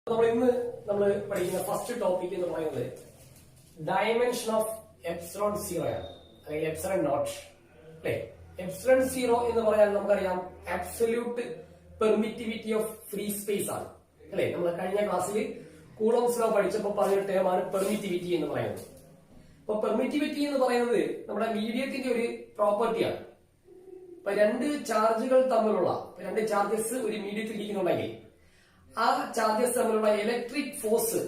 നമ്മൾ പഠിക്കുന്ന first topic എന്ന് പറയുന്നത് ഡയമെൻഷൻ ഓഫ് എപ്സിലോൺ സീറോ ആണ്, അല്ലെങ്കിൽ എപ്സിലോൺ നോട്ട് അല്ലെ. എപ്സിലോൺ സീറോ എന്ന് പറയാൻ നമുക്കറിയാം absolute permittivity of free space ആണ് അല്ലെ. നമ്മൾ കഴിഞ്ഞ ക്ലാസ്സിൽ കൂളോംസ് ലോ പഠിച്ചപ്പോൾ പറഞ്ഞ ടേമാണ് പെർമിറ്റിവിറ്റി എന്ന് പറയുന്നത്. അപ്പൊ പെർമിറ്റിവിറ്റി എന്ന് പറയുന്നത് നമ്മുടെ മീഡിയത്തിന്റെ ഒരു പ്രോപ്പർട്ടിയാണ്. ഇപ്പൊ രണ്ട് ചാർജുകൾ തമ്മിലുള്ള രണ്ട് ചാർജസ് ഒരു മീഡിയത്തിൽ ഇരിക്കുന്നുണ്ടെങ്കിൽ ആ ചാർജസ് തമ്മിലുള്ള ഇലക്ട്രിക് ഫോഴ്സ്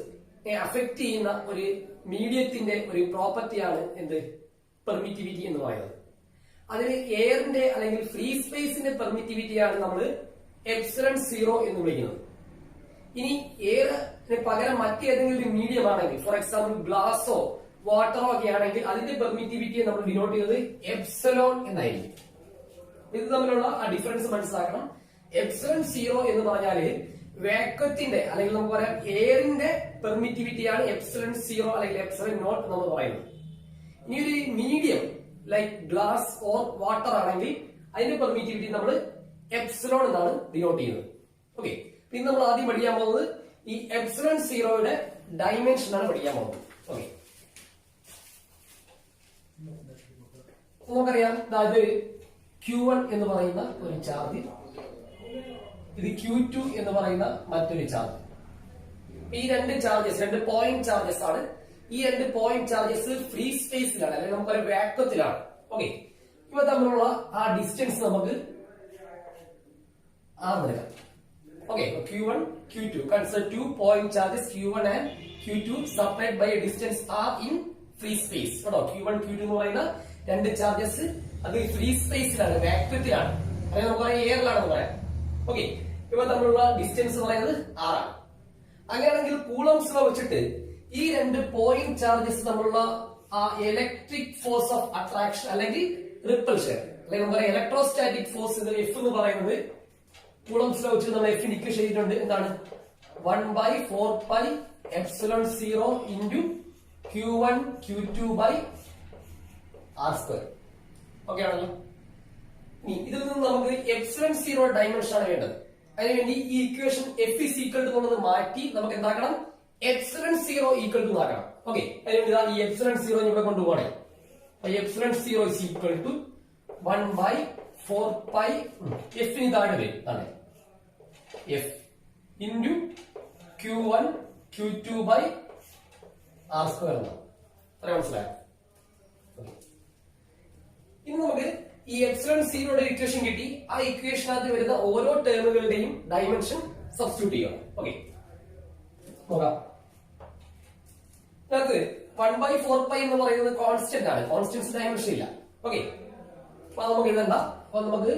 അഫക്ട് ചെയ്യുന്ന ഒരു മീഡിയത്തിന്റെ ഒരു പ്രോപ്പർട്ടിയാണ് എന്ത് പെർമിറ്റിവിറ്റി എന്ന് പറയുന്നത്. അതിന് എയറിന്റെ അല്ലെങ്കിൽ ഫ്രീ സ്പേസിന്റെ പെർമിറ്റിവിറ്റിയാണ് നമ്മൾ എപ്സിലോൺ സീറോ എന്ന് വിളിക്കുന്നത്. ഇനി എയറിന് പകരം മറ്റേതെങ്കിലും ഒരു മീഡിയം ആണെങ്കിൽ, ഫോർ എക്സാമ്പിൾ ഗ്ലാസോ വാട്ടറോ ഒക്കെ ആണെങ്കിൽ അതിന്റെ പെർമിറ്റിവിറ്റിയെ നമ്മൾ ഡിനോട്ട് ചെയ്യുന്നത് എപ്സിലോൺ എന്നായിരിക്കും. ഇത് തമ്മിലുള്ള ആ ഡിഫറൻസ് മനസ്സിലാക്കണം. എപ്സിലോൺ സീറോ എന്ന് പറഞ്ഞാല് വാക്വത്തിന്റെ അല്ലെങ്കിൽ നമുക്ക് പറയാം എയറിന്റെ പെർമിറ്റിവിറ്റിയാണ് എപ്സിലോൺ സീറോ അല്ലെങ്കിൽ എപ്സിലോൺ നോട്ട് നമ്മൾ പറയുന്നത്. ഇനി ഒരു medium like glass or water ആണെങ്കിൽ അതിന്റെ പെർമിറ്റിവിറ്റി നമ്മൾ എപ്സിലോൺ എന്നാണ് ഡിനോട്ട് ചെയ്യുന്നത്. ഓക്കെ, പിന്നെ നമ്മൾ ആദ്യം പഠിക്കാൻ പോകുന്നത് ഈ എപ്സിലോൺ സീറോയുടെ ഡയമെൻഷൻ ആണ് പഠിക്കാൻ പോകുന്നത്. ഓക്കെ, നമുക്കറിയാം അതായത് Q1 എന്ന് പറയുന്ന ഒരു ചാർജ്, ഇത് Q2 എന്ന് പറയുന്ന മറ്റൊരു ചാർജ്. ഈ രണ്ട് ചാർജസ് രണ്ട് പോയിന്റ് ചാർജസ് ആണ്. ഈ രണ്ട് പോയിന്റ് ചാർജസ് ഫ്രീ സ്പേസിലാണ് അല്ലെങ്കിൽ നമുക്കൊരു വാക്വത്തിലാണ്. ഓക്കെ, ഇവ തമ്മിലുള്ള ആ ഡിസ്റ്റൻസ് നമുക്ക് നൽകാം. Okay, Q1 Q2 consider two point charges Q1 and Q2 separate by a distance R in free space. കേട്ടോ, Q1 Q2 എന്ന് പറയുന്ന രണ്ട് ചാർജസ് അത് ഫ്രീ സ്പേസിലാണ്, വാക്വത്തിലാണ്, അല്ലെങ്കിൽ നമുക്ക് പറയാം എയറിലാണെന്ന് പറയാം. ഓക്കെ, ഇവ തമ്മിലുള്ള ഡിസ്റ്റൻസ് പറയുന്നത് R ആണ്. അങ്ങനെയാണെങ്കിൽ കൂളോംസ് ലോ വെച്ചിട്ട് ഈ രണ്ട് പോയിന്റ് ചാർജസ് തമ്മിലുള്ള ആ ഇലക്ട്രിക് ഫോഴ്സ് ഓഫ് അട്രാക്ഷൻ അല്ലെങ്കിൽ റിപ്പൽഷൻ അല്ലെങ്കിൽ നമുക്ക് പറയാം ഇലക്ട്രോസ്റ്റാറ്റിക് ഫോഴ്സ് F എന്ന് പറയുന്നത് കൂളോംസ് ലോ വെച്ചിട്ട് നമ്മൾ F ഇക്വേഷൻ ചെയ്തിട്ടുണ്ട്. എന്താണ് 1/4π epsilon 0 into Q1 Q2 by R². Okay ആണല്ലോ. ഇനി ഇതിൽ നിന്ന് നമുക്ക് എപ്സിലോൺ സീറോ ഡയമെൻഷൻ ആണ് വേണ്ടത്. അതിനുവേണ്ടി ഈ equation F is equal to കൊണ്ടത് മാറ്റി നമുക്ക് എന്താക്കണം, എപ്സിലോൺ സീറോ ഈക്വൽ ടു ആക്കണം. ഓക്കെ, അതിനുവേണ്ടി ഈ എപ്സിലോൺ സീറോ ഇവിടെ കൊണ്ടുപോകണേ. Epsilon zero is equal to 1/4π F ന് താഴെ വരും F into Q1 Q2 by R² എന്നാണ്. അത്ര മനസ്സിലായോ? ഇനി നമുക്ക് ഈ എപ്സിലോൺ സീറോയുടെ ഇക്വേഷൻ കിട്ടി. ആ ഇക്വേഷനകത്ത് വരുന്ന ഓരോ ടേമുകളുടെയും ഡയമെൻഷൻ സബ്സ്റ്റിറ്റ്യൂട്ട് ചെയ്യണം. ഓക്കെ, നോക്കാം. നമുക്ക് 1/4π എന്ന് പറയുന്നത് കോൺസ്റ്റന്റ് ആണ്, കോൺസ്റ്റന്റ് ഡയമെൻഷൻ ഇല്ല. ഓക്കെ, അപ്പൊ നമുക്ക് എഴുതണ്ട. അപ്പൊ നമുക്ക്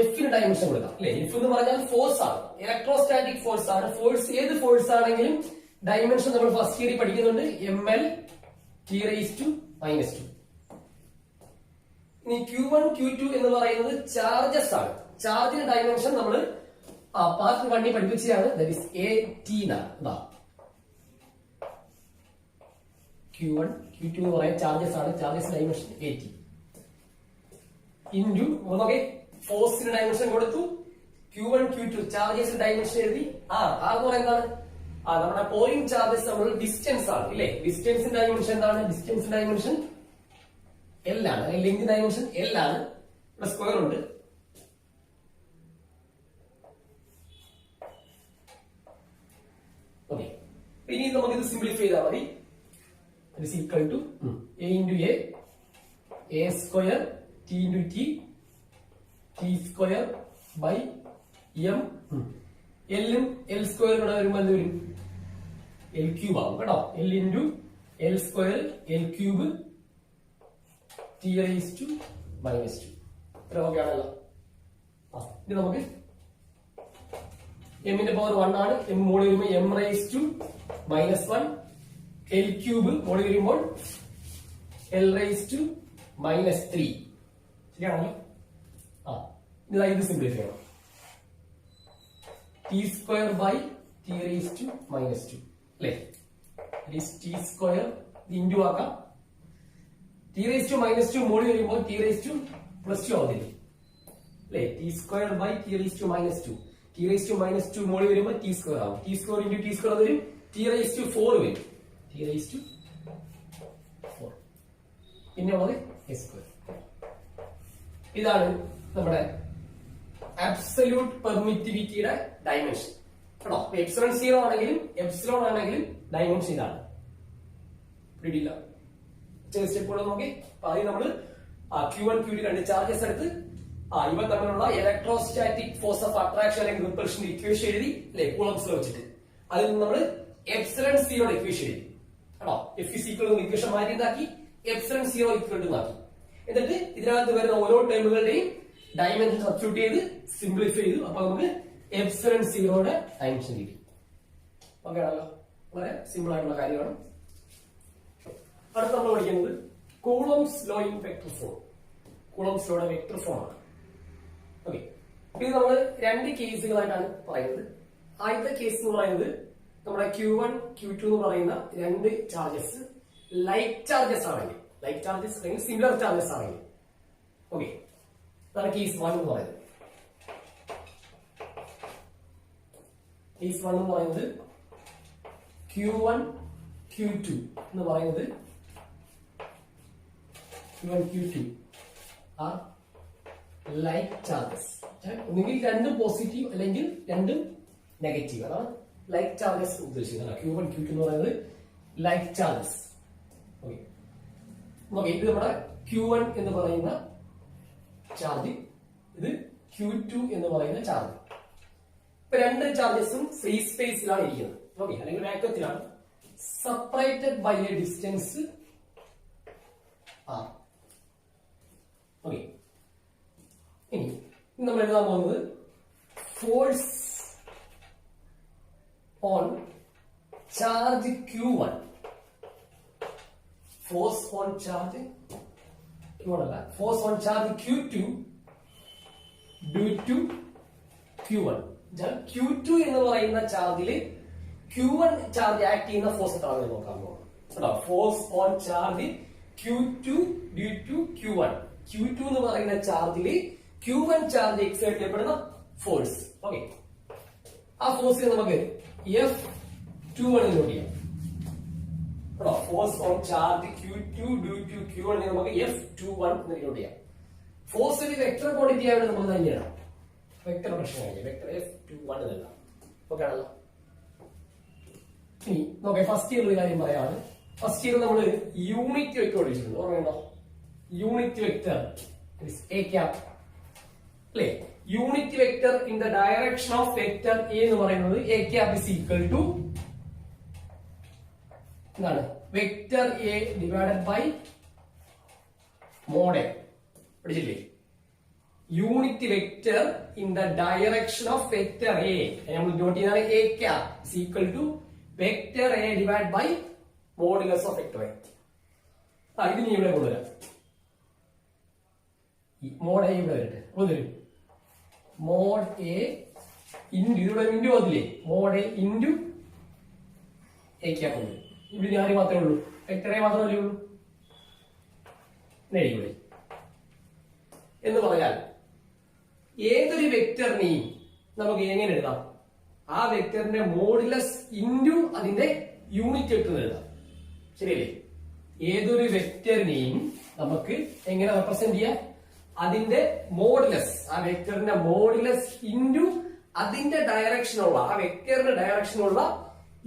എഫിന് ഡയമെൻഷൻ കൊടുക്കാം അല്ലെ. എഫ് എന്ന് പറഞ്ഞാൽ ഫോഴ്സ് ആണ്, ഇലക്ട്രോസ്റ്റാറ്റിക് ഫോഴ്സ് ആണ്. ഫോഴ്സ് ഏത് ഫോഴ്സ് ആണെങ്കിലും ഡയമെൻഷൻ നമ്മൾ ഫസ്റ്റ് ഇയറിൽ പഠിക്കുന്നുണ്ട്, ml T⁻². ഇനി Q1 Q2 എന്ന് പറയുന്നത് ചാർജസ് ആണ്. ചാർജിന്റെ ഡയമെൻഷൻ നമ്മൾ പാർട്ട് 1 പഠിപ്പിച്ചതാണ്, ദാറ്റ് ഈസ് AT എന്നാണ്. Q1 Q2 എന്ന് പറയുന്ന ചാർജസ് ആണ്, ചാർജസ് ഡയമെൻഷൻ AT ഇൻറ്റു നമുക്ക് ഫോഴ്സിന്റെ ഡയമെൻഷൻ കൊടുത്തു. Q1 Q2 ചാർജസ് ഡയമെൻഷൻ എഴുതി. എന്ന് പറയുന്നത് നമ്മുടെ പോയിന്റ് ചാർജസ് നമ്മൾ ഡിസ്റ്റൻസ് ആണ് ഇല്ലേ. ഡിസ്റ്റൻസിന്റെ ഡയമെൻഷൻ എന്താണ്? ഡിസ്റ്റൻസ് ഡയമെൻഷൻ L ആണ്, ലെങ്ത് ഡയമെൻഷൻ L ആണ്. ഇവിടെ സ്ക്വയർ ഉണ്ട്. ഓക്കെ, ഇനി നമുക്ക് ഇത് സിംപ്ലിഫൈ ചെയ്താൽ മതി. It is equal to A into A² T into T² by M. എല്ലും L² കൂടെ വരുമ്പോൾ എന്ത് വരും? L³ ആവും കേട്ടോ. L into L² L³ T⁻². ഇത്ര ഓക്കെ ആണല്ലോ. ഇനി നമുക്ക് എമ്മിന്റെ പവർ 1 ആണ്. എം മോളി വരുമ്പോൾ M⁻⁻1 L³ മോളി വരുമ്പോൾ L⁻⁻3. ശരിയാണല്ലോ. ഇത് സിംപ്ലിഫൈ ചെയ്യണം. T² ബൈ T⁻² അല്ലെ. T² ഇൻറ്റു ആക്കാം. T⁻² മോളി വരുമ്പോൾ T⁻+2 ആവുന്നില്ലേ അല്ലെ. T² by T⁻². T raise to minus 2 മോളിൽ വരുമ്പോൾ ടി സ്ക്വയർ ആവും. T square into T square വരും, ടി റേസ് ടു 4 വരും. ടി റേസ് ടു 4 പിന്നെ ഉള്ളത് എസ് സ്ക്വയർ. ഇതാണ് നമ്മുടെ അബ്സല്യൂട്ട് പെർമിറ്റിവിറ്റിയുടെ ഡയമെൻഷൻ കേട്ടോ. എപ്സിലോൺ 0 ആണെങ്കിലും എപ്സിലോൺ ആണെങ്കിലും ഡയമെൻഷൻ ഇതാണ്. പിടിയില്ല ചെറിയ സ്റ്റെപ്പുകൾ നോക്കി. ആദ്യം നമ്മള് Q1 Q2 രണ്ട് ചാർജസ് എടുത്ത് ഇവ തമ്മിലുള്ള ഇലക്ട്രോസ്റ്റാറ്റിക് ഫോഴ്സ് ഓഫ് അട്രാക്ഷൻ അല്ലെങ്കിൽ റിപ്പൽഷൻ ഇക്വേഷൻ എഴുതി അല്ലെ കൂളംസിൽ വെച്ചിട്ട്. അതിൽ നിന്ന് നമ്മൾ എപ്സിലോൺ 0 ഇക്വേഷൻ എഴുതി കേട്ടോ. എഫ് ഇസ് ഈക്വൽ ഇക്വേഷൻ മാറ്റി ഉണ്ടാക്കി എപ്സിലോൺ 0 ഈക്വൽ ടു ആക്കി. എന്നിട്ട് ഇതിനകത്ത് വരുന്ന ഓരോ ടേമുകളുടെയും ഡയമെൻഷൻ സബ്സ്റ്റിറ്റ്യൂട്ട് ചെയ്ത് സിംപ്ലിഫൈ ചെയ്തു. അപ്പൊ നമുക്ക് എപ്സിലോൺ 0യുടെ ഡയമെൻഷൻ കിട്ടി. ഓക്കെ ആണല്ലോ, വളരെ സിമ്പിൾ ആയിട്ടുള്ള കാര്യമാണ്. അടുത്ത നമ്മൾ പഠിക്കുന്നത് Coulomb's law in vector form. Coulomb's ലോയുടെ വെക്ടർ ഫോം ആണ്. ഓക്കെ, ഇത് നമ്മൾ രണ്ട് കേസുകളായിട്ടാണ് പറയുന്നത്. ആദ്യത്തെ കേസ് എന്ന് പറയുന്നത് നമ്മുടെ Q1 Q2 എന്ന് പറയുന്ന രണ്ട് ചാർജസ് ലൈറ്റ് ചാർജസ് ആണെങ്കിൽ, ലൈറ്റ് ചാർജസ് അല്ലെങ്കിൽ സിമിലർ ചാർജസ് ആണെങ്കിൽ, ഓക്കെ, അതാണ് കേസ് 1 എന്ന് പറയുന്നത്. കേസ് 1 എന്ന് പറയുന്നത് Q1 Q2 എന്ന് പറയുന്നത് Q1 Q2 are like charges. ഒന്നുകിൽ രണ്ടും പോസിറ്റീവ് അല്ലെങ്കിൽ രണ്ടും നെഗറ്റീവ്. അതാണ് ലൈക്ക് ചാർജസ് ഉദ്ദേശിക്കുന്നത്. Q1 Q2 എന്ന് പറയുന്നത് ലൈക്ക് ചാർജസ്. ഓക്കെ, ഇത് നമ്മുടെ Q1 എന്ന് പറയുന്ന ചാർജ്, ഇത് Q2 എന്ന് പറയുന്ന ചാർജ്. ഇപ്പൊ രണ്ട് ചാർജസും ഫ്രീ സ്പേസിലാണ് ഇരിക്കുന്നത്. ഓക്കെ, അല്ലെങ്കിൽ വാക്വത്തിലാണ്. Separated by a distance R. Okay, ഇനി നമ്മൾ എഴുതാൻ പോകുന്നത് force on charge Q1. Force on charge Q1 അല്ല, force on charge Q2 due to Q1. Q2 എന്ന് പറയുന്ന ചാർജില് Q1 ചാർജ് ആക്ട് ചെയ്യുന്ന ഫോഴ്സ് എത്രയാണെന്ന് നോക്കാൻ പോകുന്നത്. Force on charge Q2 due to Q1. Q2 എന്ന് പറയുന്ന ചാർജില് Q1 ചാർജ് എക്സേർട്ട് ചെയ്യപ്പെടുന്ന ഫോഴ്സ്. ഓക്കെ, ആ ഫോഴ്സിനെ നമുക്ക് F21 നോട്ട് ചെയ്യാം. Force on charge Q2 due to Q1 നമുക്ക് F21 എന്ന് നോട്ട് ചെയ്യാം. ഫോഴ്സ് ഒരു വെക്ടർ ക്വാണ്ടിറ്റി ആയിട്ട് നമ്മൾ തന്നെയാണ് വെക്ടർ പ്രശ്നം കഴിഞ്ഞു. വെക്ടർ F21 എന്നല്ല. ഓക്കെ ആണല്ലോ. ഇനി നോക്കാം, ഫസ്റ്റ് ഇയർ ഒരു കാര്യം പറയാണ്. ഫസ്റ്റ് ഇയർ നമ്മൾ യൂണിറ്റ് വെക്ടർ പഠിച്ചിട്ടുണ്ട്, ഓർമ്മയുണ്ടോ? യൂണിറ്റ് വെക്ടർ എ ക്യാപ് അല്ലേ? Unit vector in the direction of vector A എന്ന് പറയുന്നത് A cap is equal to എന്താണ്? Vector A divided by mod A. പഠിച്ചില്ലേ? Unit vector in the direction of vector A നമ്മൾ note ചെയ്യുന്നതാണ് A cap is equal to vector A divide by modulus of vector A. ഇത് നീ ഇവിടെ കൊണ്ടുവരാം. Mod A ഇവിടെ വരട്ടെ. വരും മോഡ് എ ഇൻറ്റു, ഇവിടെ ഇൻറ്റു വന്നില്ലേ? Mod A into A cap ഉണ്ട്. ഇവിടെ ഞാൻ മാത്രമേ ഉള്ളൂ, വെക്ടർ എ മാത്രമല്ലേ ഉള്ളൂ. ഇവിടെ എന്ന് പറഞ്ഞാൽ ഏതൊരു വെക്ടറിനെയും നമുക്ക് എങ്ങനെ എഴുതാം? ആ വെക്ടറിന്റെ മോഡുലസ് ഇൻറ്റു അതിന്റെ യൂണിറ്റ് വെക്ടർ എഴുതാം. ശരിയല്ലേ? ഏതൊരു വെക്ടറിനെയും നമുക്ക് എങ്ങനെ റെപ്രസെന്റ് ചെയ്യാം? അതിന്റെ മോഡുലസ്, ആ വെക്ടറിന്റെ മോഡുലസ് ഇൻറ്റു അതിന്റെ ഡയറക്ഷനുള്ള, ആ വെക്ടറിന്റെ ഡയറക്ഷനുള്ള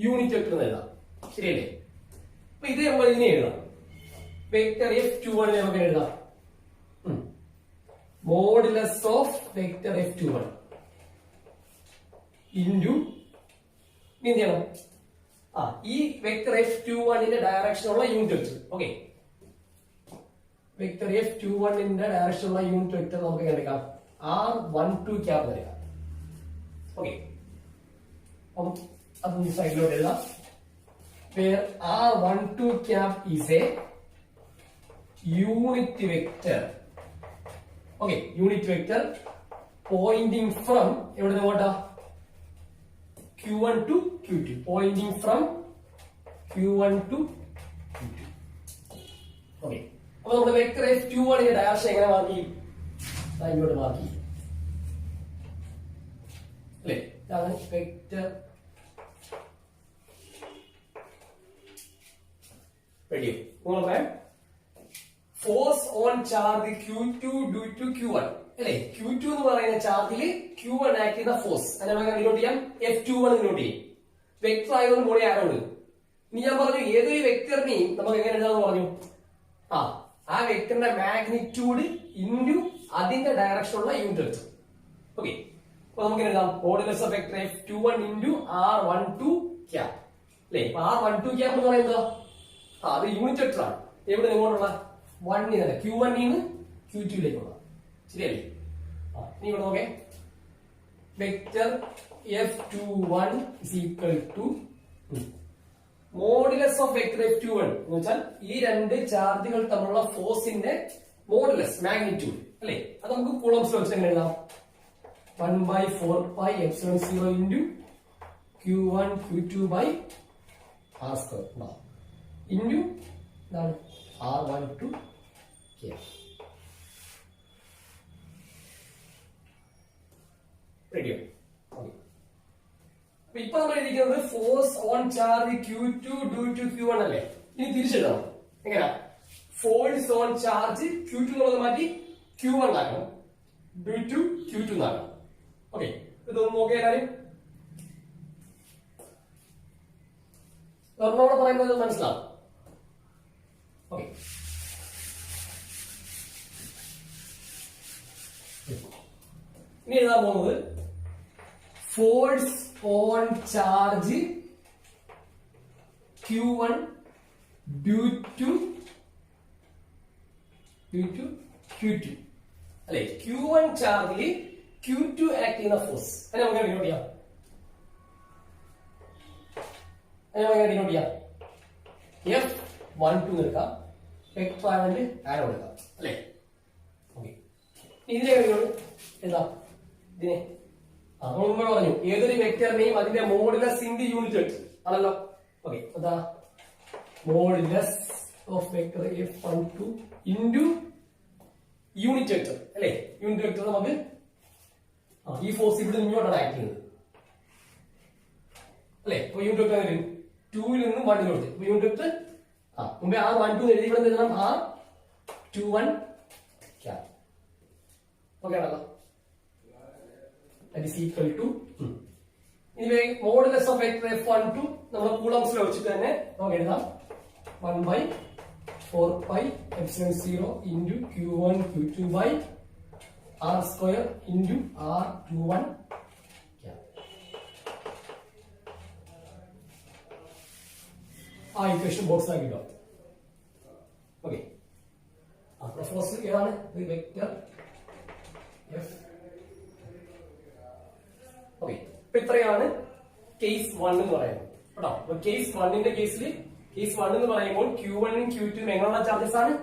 യൂണിറ്റ് വെക്ടർ എഴുതാം. ശരിയല്ലേ? അപ്പൊ ഇത് നമ്മൾ ഇതിനെ എഴുതാം. വെക്ടർ F21 നമുക്ക് എഴുതാം. Modulus of vector F21 into എന്ത് ചെയ്യണം? ഈ വെക്ടർ F21ന്റെ ഡയറക്ഷനുള്ള യൂണിറ്റ് വെക്ടർ. ഓക്കെ, വെക്ടർ F21ന്റെ ഡയറക്ഷനുള്ള യൂണിറ്റ് വെക്ടർ നമുക്ക് എടുക്കാം R12 ക്യാപ് എടുക്കാം. ഓക്കെ, അപ്പം അതൊന്ന് സൈഡിലോട്ട് എഴുതാം. where R12 cap is a unit vector. Okay, unit vector pointing from എവിടെ പോട്ടാ? Q1 to Q2, pointing from Q1 to Q2. Okay, അപ്പൊ നമ്മുടെ വെക്ടർ F21 ന്റെ ഡയറക്ഷൻ എങ്ങനെ മാർക്ക് ചെയ്യും? ഇങ്ങോട്ട് മാർക്ക് ചെയ്യും അല്ലേ? ഇതാണ് വെക്റ്റർ റെഡി. നോക്കാം, force on charge Q2 due to Q1 അല്ലെ. Q2 എന്ന് പറയുന്ന ചാർജിൽ Q1 ആക്ട് ചെയ്യുന്ന ഫോഴ്സ് അതിനെ നമുക്ക് ഡിനോട്ട് ചെയ്യാം F21 ഡിനോട്ട് ചെയ്യും. വെക്ടർ ആയതുകൊണ്ട് കൂടെ ആരോട്. ഇനി ഞാൻ പറഞ്ഞു ഏതൊരു വെക്ടറിനെയും നമുക്ക് എങ്ങനെ എഴുതാന്ന് പറഞ്ഞു. ആ വെക്ടറിന്റെ മാഗ്നിറ്റ്യൂഡ് ഇൻറ്റു അതിന്റെ ഡയറക്ഷനുള്ള യൂണിറ്റ് വെക്ടർ. ഓക്കെ, അപ്പൊ നമുക്ക് എഴുതാം modulus of vector F21 into R12 cap അല്ലെ. R12 ക്യാപ് എന്ന് പറയുന്നത് അത് യൂണിറ്റ് വെക്ടർ ആണ്. എവിടെ നിങ്ങോട്ടുള്ള 1 Q1 നിന്ന് Q2 ലേക്കുള്ള. ശരിയല്ലേ? ഇനി ഇവിടെ നോക്കേ, vector F21 is equal to modulus of vector F21 എന്ന് വെച്ചാൽ ഈ രണ്ട് ചാർജുകൾ തമ്മിലുള്ള ഫോഴ്സിന്റെ മോഡുലസ് മാഗ്നിറ്റ്യൂഡ് അല്ലെ. അത് നമുക്ക് കൂളംസിൽ വെച്ച് എങ്ങനെ എഴുതാം. 1/4πε0 into Q1 Q2 by R² into എന്താണ് R12 K. റെഡിയോ? ഇപ്പൊ നമ്മൾ എഴുതിക്കുന്നത് force on charge Q2 due to Q1 അല്ലേ. ഇനി തിരിച്ചെഴുതണം. എങ്ങനെയാ? ഫോഴ്സ് ഓൺ ചാർജ് Q2 എന്നുള്ളത് മാറ്റി Q1 ആക്കണം, ഡ്യൂ ടു Q2 ആക്കണം. ഓക്കെ, ഇതൊന്ന് നോക്കിയാൽ എല്ലാവരും ഒരെണ്ണോടെ പറയുന്നത് മനസ്സിലാവും. ഓക്കെ, ഇനി എഴുതാൻ പോകുന്നത് force on charge Q1 due to Q2 അല്ലെ. Q1 ചാർജിൽ Q2 ആക്ട് ചെയ്യുന്ന ഫോഴ്സ് അതിനെ നമുക്ക് ഡിനോട്ട് ചെയ്യാം. F12 എടുക്കാം, വെക്ടർ ആയതുകൊണ്ട് ആരോ എടുക്കാം അല്ലെ. ഓക്കെ, ഇതിനെ എന്താ ഇതിനെ മുമ്പ് പറഞ്ഞു ഏതൊരു വെക്ടറിനെയും അതിന്റെ മോഡുലസ് ഇൻറ്റു യൂണിറ്റ് വെക്ടർ ആണല്ലോ. ഓക്കെ, അതാ modulus of vector F12 into unit vector അല്ലെ. യൂണിറ്റ് വെക്ടർ നമുക്ക് ഈ ഫോഴ്സ് ഇവിടെ ഇങ്ങോട്ടാണ് ആക്ട് ചെയ്യുന്നത് അല്ലെ. അപ്പൊ യൂണിറ്റ് വെക്ടർ 2 നിന്ന് 1 യൂണിറ്റ് വെക്ടർ മുമ്പേ R12 എഴുതി ഇവിടെ എഴുതണം R21 ക്യാപ്. ഓക്കെ ആണല്ലോ. That is equal to ഇനി മോഡുലസ് ഓഫ് വെക്ടർ F12 നമ്മൾ കൂളംസിൽ വെച്ചിട്ട് തന്നെ നമുക്ക് എഴുതാം 1/4πε0 into Q1 Q2 by R² into R21 cap. ആ ഇക്വേഷൻ ബോക്സ് ആക്കിട്ടോ. ഓക്കെ, അപ്പൊ ഫോഴ്സ് ഏതാണ്? Vector F. ഓക്കെ, ഇപ്പൊ ഇത്രയാണ് കേസ് 1 എന്ന് പറയുന്നത് കേട്ടോ. അപ്പൊ കേസ് 1ന്റെ കേസിൽ കേസ് 1 എന്ന് പറയുമ്പോൾ Q1 ഉം Q2 ഉം എങ്ങനെയുള്ള ചാർജസ് ആണ്?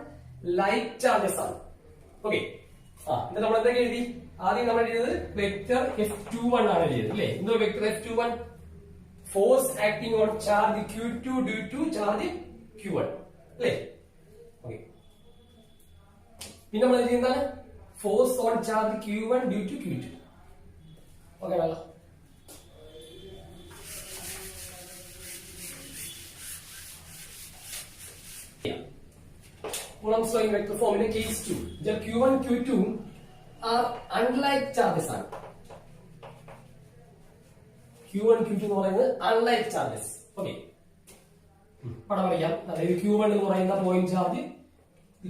ലൈറ്റ് ചാർജസ് ആണ്. ഓക്കെ, ഇത് നമ്മൾ എന്തൊക്കെ എഴുതി? ആദ്യം നമ്മൾ എഴുതിയത് വെക്ടർ F21 ആണ് എഴുതിയത് അല്ലേ. എന്തോ vector F21 force acting on charge Q2 due to charge Q1 അല്ലേ. ഓക്കെ, പിന്നെ നമ്മൾ എന്താണ്? Force on charge Q1 due to Q2. Okay അല്ല. Coulomb's law in vector form in case 2. जब Q1 Q2 are unlike charges ആണ്. Q1 Q2 എന്ന് പറയുന്നത് unlike charges. Okay, പടം വരയ്ക്കാം. അതായത് Q1 എന്ന് പറയുന്ന പോയിന്റ് ചാർജ്,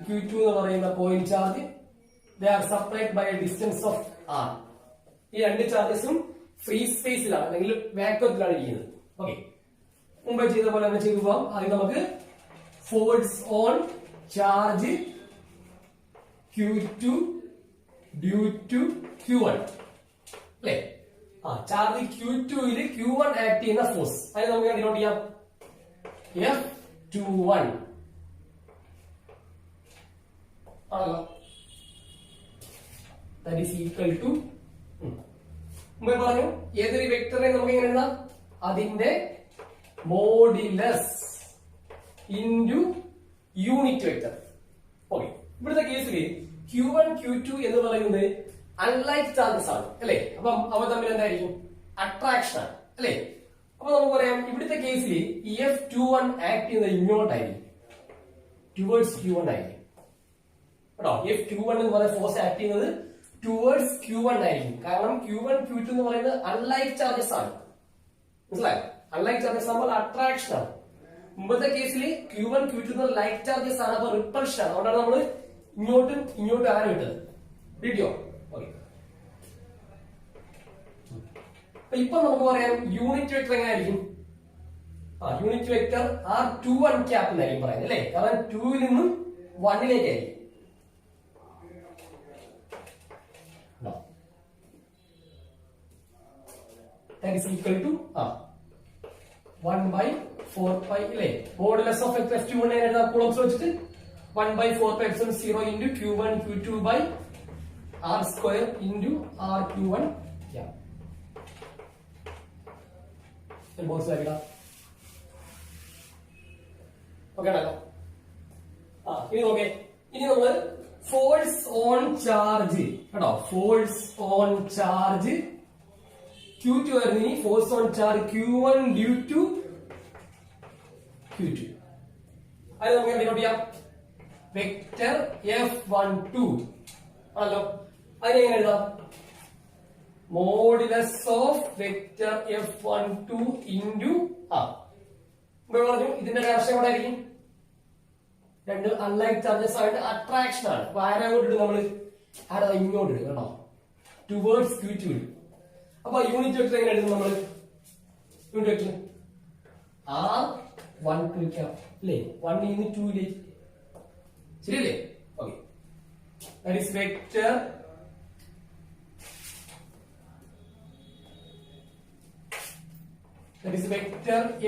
Q2 എന്ന് പറയുന്ന point charge, they are separated by a distance of r. ഈ രണ്ട് ചാർജസും ഫ്രീ സ്പേസിലാണ് അല്ലെങ്കിൽ വാക്വത്തിലാണ് ഇരിക്കുന്നത്. ഓക്കെ, മുമ്പ് ചെയ്ത പോലെ തന്നെ ചെയ്തു പോകാം. ആദ്യം നമുക്ക് force on charge Q2 due to Q1 അല്ലെ. ചാർജ് Q2 Q1 ആക്ട് ചെയ്യുന്ന ഫോഴ്സ് അതിന് നമുക്ക് ഡിനോട്ട് ചെയ്യാം F21 ആണല്ലോ. that is equal to മുമ്പേ പറഞ്ഞു ഏതൊരു വെക്ടറിനെ നമുക്ക് എങ്ങനെ എഴുതാം? അതിന്റെ modulus into unit vector. Okay, ഇവിടുത്തെ കേസിൽ Q1 Q2 എന്ന് പറയുന്നത് അൺലൈക്ക് ചാർജസ് ആണ് അല്ലെ. അപ്പം അവ തമ്മിൽ എന്തായിരിക്കും? അട്രാക്ഷൻ ആണ് അല്ലെ. അപ്പൊ നമുക്ക് പറയാം ഇവിടുത്തെ കേസിൽ F21 ആക്ട് ചെയ്യുന്നത് ഇങ്ങോട്ടായിരിക്കും, ടുവേർഡ്സ് Q1 ആയിരിക്കും കേട്ടോ. F21 എന്ന് പറയുന്ന ഫോഴ്സ് ആക്ട് ചെയ്യുന്നത് ടുവേർഡ്സ് Q1 ആയിരിക്കും. കാരണം Q1 Q2 എന്ന് പറയുന്നത് അൺലൈക്ക് ചാർജസ് ആണ്, മനസ്സിലായോ? അൺലൈക്ക് ചാർജസ് ആകുമ്പോൾ അട്രാക്ഷൻ ആണ്. മുമ്പത്തെ കേസിൽ Q1 Q2 ലൈക്ക് ചാർജസ് ആണ്, അപ്പൊ റിപ്പൾഷൻ ആണ്. അതുകൊണ്ടാണ് നമ്മൾ ഇങ്ങോട്ടും ആരോ ഇട്ടത്. കിട്ടിയോ? ഓക്കെ. ഇപ്പൊ നമുക്ക് പറയാം യൂണിറ്റ് വെക്ടർ എങ്ങനെയായിരിക്കും? യൂണിറ്റ് വെക്ടർ R21 ക്യാപ് എന്നായിരിക്കും പറയുന്നത് അല്ലെ. കാരണം 2 ൽ നിന്നും 1 ലേക്കായിരിക്കും. That is equal to 1/4 pi അല്ലെ. മോഡുലസ് ഓഫ് F21 എഴുതാം കൂളംസ് വെച്ചിട്ട് 1/4 pi epsilon 0 into Q1 Q2 by R square into R21 cap. മനസ്സിലാക്കിടാ. ഓക്കെ ആണല്ലോ. ഇനി നോക്കേ, ഇനി നമ്മള് ഫോഴ്സ് ഓൺ ചാർജ് കേട്ടോ. ഫോഴ്സ് ഓൺ ചാർജ് Q2 ആയിരുന്നു. ഇനി force on charge Q1 due to Q2. അത് നമുക്ക് ഡിനോട്ട് ചെയ്യാം വെക്ടർ F12 ആണല്ലോ. അതിനെ എങ്ങനെ എഴുതാം? Modulus of vector F12 into പറഞ്ഞു ഇതിന്റെ ഡയറക്ഷൻ എവിടെ ആയിരിക്കും? രണ്ട് അൺലൈക്ക് ചാർജസ് ആയിട്ട് അട്രാക്ഷൻ ആണ്. അപ്പൊ ആരാങ്ങോട്ട് ഇടും? നമ്മള് ഇങ്ങോട്ട് ഇടും കേട്ടോ, ടുവേർഡ്സ് Q2 ഇടും. അപ്പൊ യൂണിറ്റ് വെക്ടർ എങ്ങനെ എഴുതും നമ്മള്? യൂണിറ്റ് വെക്ടർ R12 ക്യാപ് അല്ലേ. 1 ൽ നിന്ന് 2 ലേക്ക്, ശരിയല്ലേ? Okay. That is vector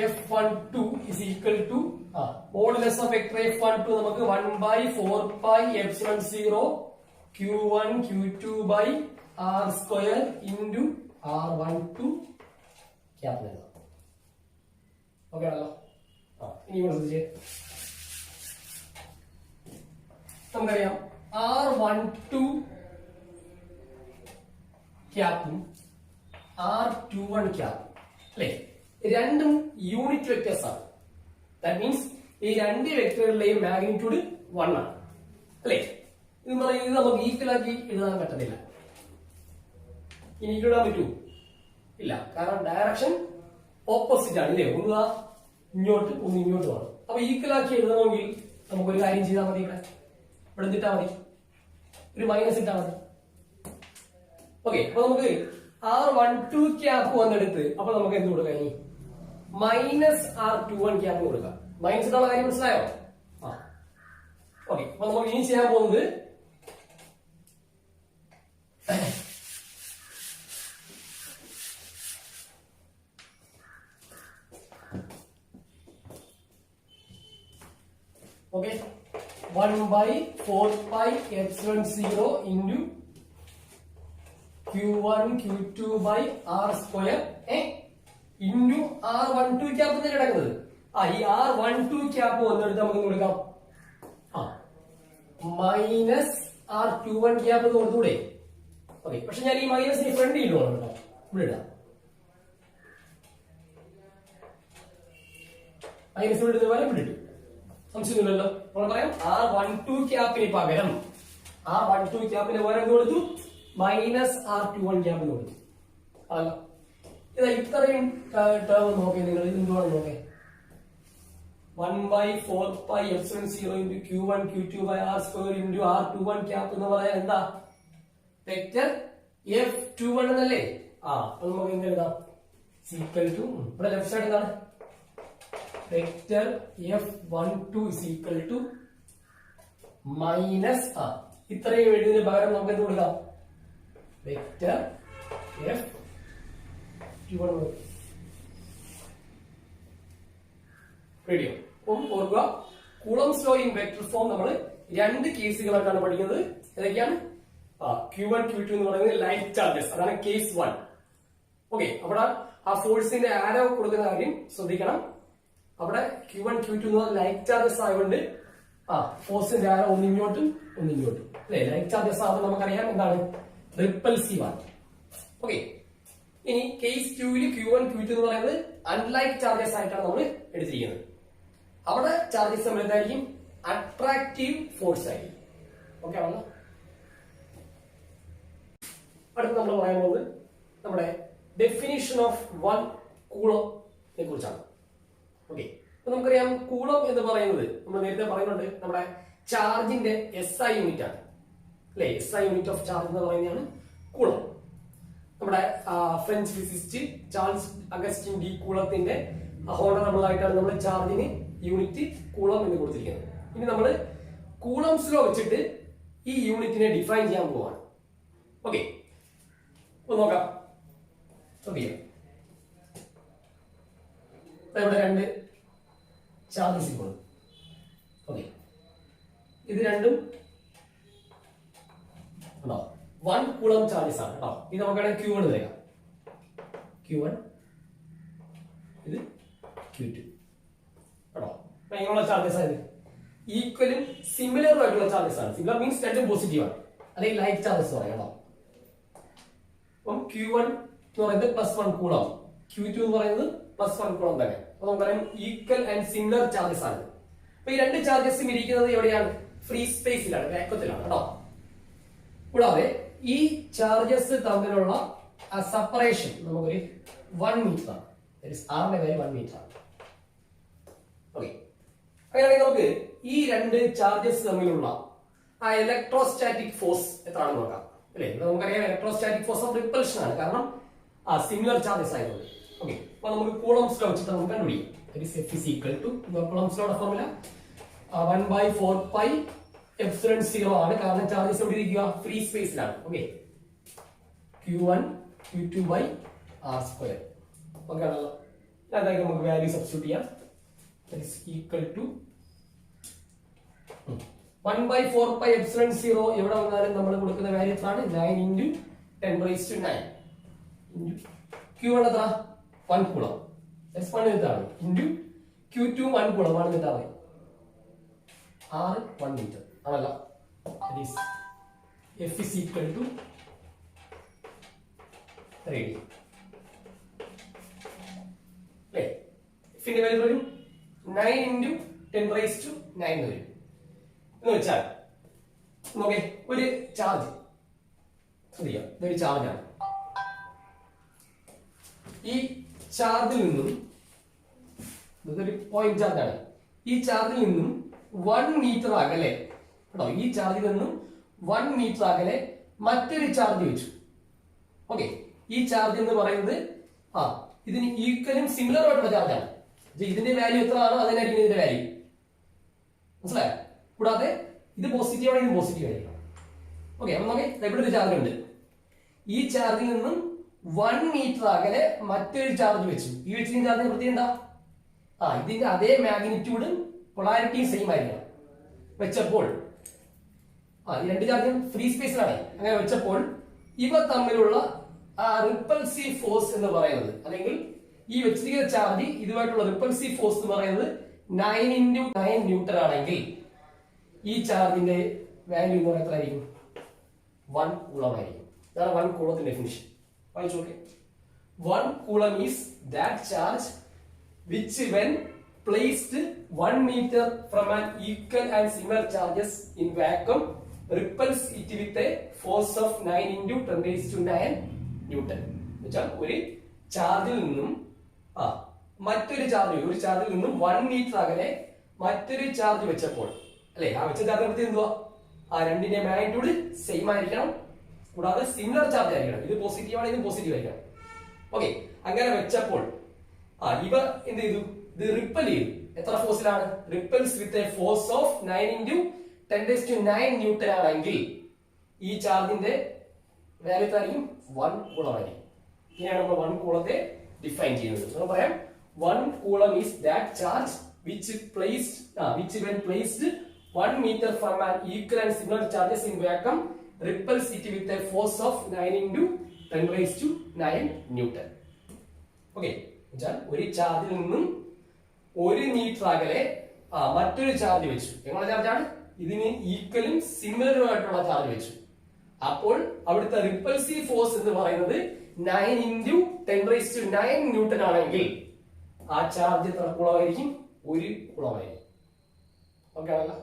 F12 is equal to modulus of vector F12 നമുക്ക് 1/4 pi epsilon 0 Q1 Q2 by R square into R12 cap എഴുതാം. ഓക്കെ ആണല്ലോ. ഇനി ഇവിടെ ശ്രദ്ധിച്ചേ, നമുക്കറിയാം R12 ക്യാപ്പും R21 ക്യാപ്പും അല്ലെ, രണ്ടും യൂണിറ്റ് വെക്ടേഴ്സ് ആണ്. ദാറ്റ് മീൻസ് ഈ രണ്ട് വെക്ടറുകളുടെയും മാഗ്നിറ്റ്യൂഡ് 1 ആണ് അല്ലെ. ഇത് പറയുന്നത് നമുക്ക് ഈക്വലാക്കി എഴുതാൻ പറ്റത്തില്ല. ഇനി ഈക്വൽ ഇടാൻ പറ്റൂ? ഇല്ല, കാരണം ഡയറക്ഷൻ ഓപ്പോസിറ്റ് ആണ് ഇല്ലേ. ഒന്ന് ഇങ്ങോട്ട് ഒന്ന് ഇങ്ങോട്ട് വേണം. അപ്പൊ ഈക്വലാക്കി എഴുതണമെങ്കിൽ നമുക്കൊരു കാര്യം ചെയ്താൽ മതി. ഇവിടെ എന്തിട്ടാ മതി? ഒരു മൈനസ് ഇട്ടാ മതി. ഓക്കെ. അപ്പൊ നമുക്ക് R12 ക്യാപ് വന്നെടുത്ത് അപ്പൊ നമുക്ക് എന്ത് കൊടുക്കാം? ഇനി മൈനസ് R21 ക്യാപ് കൊടുക്കാം. മൈനസ് ഇട്ടുള്ള കാര്യം മനസ്സിലായോ? ഓക്കെ. അപ്പൊ നമുക്ക് ഇനി ചെയ്യാൻ പോകുന്നത് okay 1/4 pi epsilon 0 into Q1 Q2 by R square into R12 cap തന്നെ കിടക്കുന്നത്. ഈ R12 ക്യാപ് വന്നെടുത്ത് നമുക്ക് കൊടുക്കാം മൈനസ് R21 ക്യാപ് കൊടുത്തൂടെ? ഓക്കെ. പക്ഷെ ഞാൻ ഈ മൈനസിന് ഫ്രണ്ട് ഇടുവാണ് കേട്ടോ, ഇവിടെ ഇടാം. മൈനസ് ഇവിടെ ഇടുന്ന പോലെ ഇവിടെ ഇട്ടു, സംശയമൊന്നുമില്ലല്ലോ. നമ്മൾ പറയാം R12 ക്യാപ്പിന് പകരം R12 ക്യാപ്പിന് പകരം എന്ത് കൊടുത്തു? മൈനസ് R21 ക്യാപ്പിന് കൊടുത്തു. അല്ല, ഇതാ ഇത്രയും ടേം നോക്കേ നിങ്ങൾ. ഇത് എന്തുവാണ് നോക്കേ? 1/4 pi epsilon 0 into Q1 Q2 by R square into R21 cap എന്ന് പറയാൻ എന്താ? വെക്ടർ F21 എന്നല്ലേ. അപ്പൊ നമുക്ക് എങ്ങനെ എഴുതാം? ഈക്വൽ ടു ഇവിടെ ലെഫ്റ്റ് സൈഡ് എന്താണ്? Vector F12 is equal to minus ഇത്രയും എഴുതിന് പകരം നമുക്ക് എന്ത് കൊടുക്കാം? Vector F21. റെഡിയോ? ഓർക്കുക, coulombs law in vector form നമ്മൾ രണ്ട് കേസുകളായിട്ടാണ് പഠിക്കുന്നത്. ഏതൊക്കെയാണ്? Q1 Q2 എന്ന് പറയുന്നത് ലൈറ്റ് ചാർജസ്, അതാണ് കേസ് 1. ഓക്കെ. അവിടെ ആ ഫോഴ്സിന്റെ ആരോ കൊടുക്കുന്ന കാര്യം ശ്രദ്ധിക്കണം. അവിടെ Q1 Q2 എന്ന് പറഞ്ഞാൽ ലൈറ്റ് ചാർജസ് ആയതുകൊണ്ട് ഫോഴ്സിന്റെ ആരോ ഒന്നിങ്ങോട്ടും ഒന്നിങ്ങോട്ടും അല്ലെ. ലൈറ്റ് ചാർജസ് ആകുമ്പോൾ നമുക്കറിയാം എന്താണ്? റിപ്പൽസീവ് ആണ്. ഓക്കെ. ഇനി കേസ് 2 Q1 Q2 എന്ന് പറയുന്നത് അൺലൈക്ക് ചാർജസ് ആയിട്ടാണ് നമ്മൾ എടുത്തിരിക്കുന്നത്. അവിടെ ചാർജസ് നമ്മൾ എന്തായിരിക്കും? അട്രാക്റ്റീവ് ഫോഴ്സ് ആയിരിക്കും. ഓക്കെ ആണല്ലോ. അടുത്ത് നമ്മൾ പറയാൻ പോകുന്നത് നമ്മുടെ ഡെഫിനിഷൻ ഓഫ് 1 കൂളംനെ കുറിച്ചാണ്. ഓക്കെ, അപ്പൊ നമുക്കറിയാം കൂളം എന്ന് പറയുന്നത് നമ്മൾ നേരത്തെ പറയുന്നുണ്ട് നമ്മുടെ ചാർജിന്റെ SI യൂണിറ്റ് ആണ് അല്ലെ. SI യൂണിറ്റ് ഓഫ് ചാർജ് എന്ന് പറയുന്നതാണ് കൂളം. നമ്മുടെ French physicist Charles Augustin de കൂളത്തിന്റെ ഹോണറബിൾ ആയിട്ടാണ് നമ്മൾ ചാർജിന് യൂണിറ്റ് കൂളം എന്ന് കൊടുത്തിരിക്കുന്നത്. ഇനി നമ്മൾ കൂളംസ് ലോ വെച്ചിട്ട് ഈ യൂണിറ്റിനെ ഡിഫൈൻ ചെയ്യാൻ പോവാണ്. ഓക്കെ, ഒന്ന് നോക്കാം. ഓക്കെ, ഇവിടെ 2 ചാർജസ് ഇപ്പോൾ. ഓക്കെ, ഇത് രണ്ടും ഉണ്ടോ 1 കൂളം ചാർജസ് ആണ് കേട്ടോ. ഇത് നമുക്കാണ് Q1 തരാം. Q1 ഇത് Q2 കേട്ടോ. അപ്പൊ ഇങ്ങനെയുള്ള ചാർജസ് ആയത് ഈക്വലും സിമിലർ ആയിട്ടുള്ള ചാർജസ് ആണ്. സിമിലർ മീൻസ് രണ്ടും പോസിറ്റീവ് ആണ്, അല്ലെങ്കിൽ ലൈക്ക് ചാർജസ് പറയാം കേട്ടോ. അപ്പം Q1 എന്ന് പറയുന്നത് +1 കൂളം, Q2 എന്ന് പറയുന്നത് +1 കൂളം തന്നെ. അപ്പൊ നമുക്കറിയാം ഈക്വൽ ആൻഡ് സിമിലർ ചാർജസ് ആണ്. അപ്പൊ ഈ 2 ചാർജസും ഇരിക്കുന്നത് എവിടെയാണ്? ഫ്രീ സ്പേസിലാണ്, വാക്വത്തിലാണ് കേട്ടോ. കൂടാതെ ഈ ചാർജസ് തമ്മിലുള്ള സെപ്പറേഷൻ നമുക്കൊരു 1 മീറ്റർ ആണ്. ആറിന്റെ കാര്യം 1 മീറ്റർ ആണ്. ഓക്കെ, അങ്ങനെയാണെങ്കിൽ നമുക്ക് ഈ 2 ചാർജസ് തമ്മിലുള്ള ആ ഇലക്ട്രോസ്റ്റാറ്റിക് ഫോഴ്സ് എത്രയാണെന്ന് നോക്കാം അല്ലെ. നമുക്കറിയാം ഇലക്ട്രോസ്റ്റാറ്റിക് ഫോഴ്സ് ഓഫ് റിപ്പൽഷൻ ആണ്, കാരണം സിമിലർ ചാർജസ് ആയതുകൊണ്ട്. ഓക്കെ, അപ്പൊ നമുക്ക് കൂളംസ് ലോ വെച്ചിട്ട് നമുക്ക് കണ്ടുപിടിക്കാം. F is equal to Coulomb's ലോയുടെ ഫോർമുല 1/4πε0 ആണ്, കാരണം ചാർജസ് എവിടെ ഇരിക്കുക? Free സ്പേസിലാണ്. Okay, Q1 Q2/r². Okay ആണല്ലോ. അതായത് നമുക്ക് വാല്യൂ സബ്സ്റ്റിറ്റ്യൂട്ട് ചെയ്യാം. That is equal to 1/4πε0. എവിടെ വന്നാലും നമ്മൾ കൊടുക്കുന്ന വാല്യൂ എത്രയാണ്? 9 × 10⁻⁹. Q1 എത്ര? 1 കൂളം. S1 എന്താണ്? Q2 1 കൂളം ആണ്. എന്താണ്? R 1 മീറ്റർ ആണല്ലോ. F is equal to radian അല്ലേ. എഫിന്റെ വാല്യൂ വരും 9 × 10⁻⁹ വരും. എന്ന് വെച്ചാൽ നോക്കേ, ഒരു ചാർജ് ശ്രദ്ധിക്കാം, ഇതൊരു ചാർജാണ്. ഈ ചാർജിൽ നിന്നും ഇതൊരു പോയിന്റ് ചാർജാണ്. ഈ ചാർജിൽ നിന്നും 1 മീറ്റർ അകലെ കേട്ടോ, ഈ ചാർജിൽ നിന്നും 1 മീറ്റർ അകലെ മറ്റൊരു ചാർജ് വെച്ചു. ഓക്കെ, ഈ ചാർജ് എന്ന് പറയുന്നത് ഇതിന് ഈക്വലും സിമിലർ ആയിട്ടുള്ള ചാർജാണ്. ഇതിന്റെ വാല്യൂ എത്ര ആണോ അതിനായിരിക്കും ഇതിന്റെ വാല്യൂ. മനസ്സിലായോ? കൂടാതെ ഇത് പോസിറ്റീവ് ആണ്, ഇത് പോസിറ്റീവ് ആയിരിക്കണം. ഓക്കെ, അപ്പൊ നോക്കേ, ഇവിടെ ഒരു ചാർജ് ഉണ്ട്. ഈ ചാർജിൽ നിന്നും 1 മീറ്റർ അകലെ മറ്റൊരു ചാർജ് വെച്ചു. ഈ വെച്ചിരിക്കുന്ന ചാർജിന് പ്രത്യേകം എന്താ? ഇതിന്റെ അതേ മാഗ്നിറ്റ്യൂഡും പൊളാരിറ്റിയും സെയിം ആയിരിക്കണം. വെച്ചപ്പോൾ ഈ 2 ചാർജും ഫ്രീ സ്പേസിലാണ്. അങ്ങനെ വെച്ചപ്പോൾ ഇവ തമ്മിലുള്ള റിപ്പൽസീവ് ഫോഴ്സ് എന്ന് പറയുന്നത്, അല്ലെങ്കിൽ ഈ വെച്ചിരിക്കുന്ന ചാർജ് ഇതുമായിട്ടുള്ള റിപ്പൽസീവ് ഫോഴ്സ് എന്ന് പറയുന്നത് 9 × 9 ന്യൂട്ടൺ ആണെങ്കിൽ ഈ ചാർജിന്റെ വാല്യൂ എന്ന് പറയുന്നത് എത്രയായിരിക്കും? 1 കൂളമായിരിക്കും. ഇതാണ് 1 കൂളത്തിന്റെ ഡെഫിനിഷൻ. വായിച്ചു നോക്കേ. 1 coulomb is that charge which when placed 1 meter from an equal and similar charges in vacuum repels it with a force of 9 × 10⁻⁹ newton. എന്നുവെച്ചാൽ ഒരു ചാർജിൽ നിന്നും മറ്റൊരു ചാർജിൽ നിന്നും 1 മീറ്റർ അകലെ മറ്റൊരു ചാർജ് വെച്ചപ്പോൾ അല്ലെ, ആ വെച്ച ചാർജ് പ്രത്യേകം എന്തുവാ? രണ്ടിന്റെ മാഗ്നിറ്റ്യൂഡ് സെയിം ആയിരിക്കണം, കൂടാതെ സിമിലർ ചാർജ് ആയിരിക്കണം. ഇത് പോസിറ്റീവ് ആണ്, ഇത് പോസിറ്റീവ് ആയിരിക്കണം. ഓക്കെ, അങ്ങനെ വെച്ചപ്പോൾ ഇവ എന്ത് ചെയ്തു? ഇത് റിപ്പൽ ചെയ്തു. എത്ര ഫോഴ്സിലാണ്? Repels with a force of 9 × 10⁻⁹ newton ആണെങ്കിൽ ഈ ചാർജിന്റെ വാല്യൂ എത്രയായിരിക്കും? 1 കൂളമായിരിക്കും. ഇങ്ങനെയാണ് നമ്മൾ 1 കൂളത്തെ ഡിഫൈൻ ചെയ്യുന്നത്. നമ്മൾ പറയാം 1 coulomb is that charge which when placed 1 meter from an equal and similar charges in vacuum repels it with a force of 9 × 10⁻⁹ newton. Okay, ഒരു ചാർജിൽ നിന്നും 1 മീറ്റർ അകലെ മറ്റൊരു ചാർജ് വെച്ചു. എങ്ങനെ ചാർജാണ്? ഇതിന് ഈക്വലും സിമിലറും ആയിട്ടുള്ള ചാർജ് വെച്ചു. അപ്പോൾ അവിടുത്തെ റിപ്പൽസീവ് ഫോഴ്സ് എന്ന് പറയുന്നത് 9 × 10⁹ ന്യൂട്ടൺ ആണെങ്കിൽ ആ ചാർജ് എത്ര കൂളമായിരിക്കും? 1 കൂളമായിരിക്കും. ഓക്കെ ആണല്ലോ.